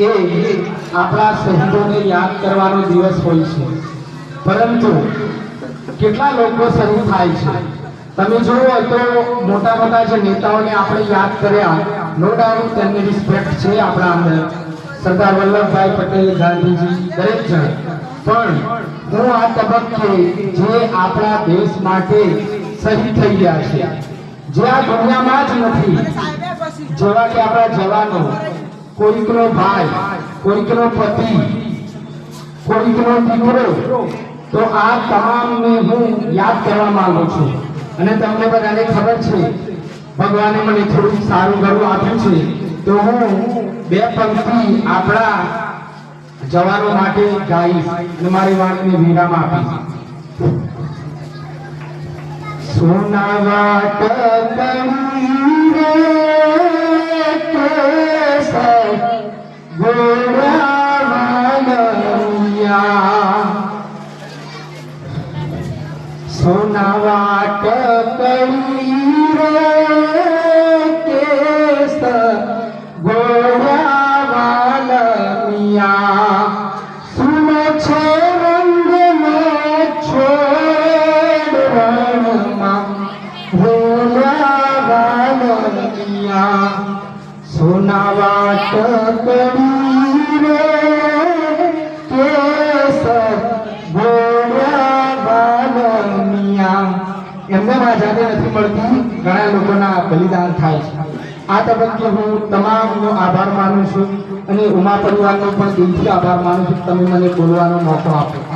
એ આપણા શહીદોને યાદ કરવાનો દિવસ હોય છે, પરંતુ કેટલા લોકો શહીદ થાય છે તમે જુઓ તો મોટા મોટા જે નેતાઓને આપણે યાદ કર્યા, નો ડાઉટ તેમની રિસ્પેક્ટ છે આપણા અંદર, સરદાર વલ્લભભાઈ પટેલ, ગાંધીજી, દરેક જણ, પણ હું આ તબક્કે જે આપણા દેશ માટે શહીદ થઈ ગયા છે, જે આ દુનિયામાં જ નથી, જેવા કે આપણા જવાનો, કોઈકનો ભાઈ, કોઈકનો પતિ, કોઈકનો દીકરો, તો આ તમામને હું યાદ કરવા માંગુ છું। અને તમને બધાને ખબર છે ભગવાને મને થોડું સારું ઘરું આપ્યું છે, તો હું બે પંક્તિ આપણા જવાનો માટે ગાઈશ અને મારી વાણીને વિરામ આપીશ। સોના વાટકણી રે કેસર ગોળાવાળિયા, સોના વાટકણી રે કેસર ગોળાવાળિયા, સુનો છે રંગ મેં છોડ રણમાં ગોળાવાળિયા, સોના વાટકણી રે કેસર ગોળાવાળિયા। એમને આઝાદી નથી મળતી, ઘણા લોકોના બલિદાન થાય છે। આ તબક્કે હું તમામનો આભાર માનું છું અને ઉમા પરિવારનો પણ દિલથી આભાર માનું છું, તમે મને બોલવાનો મોકો આપ્યો।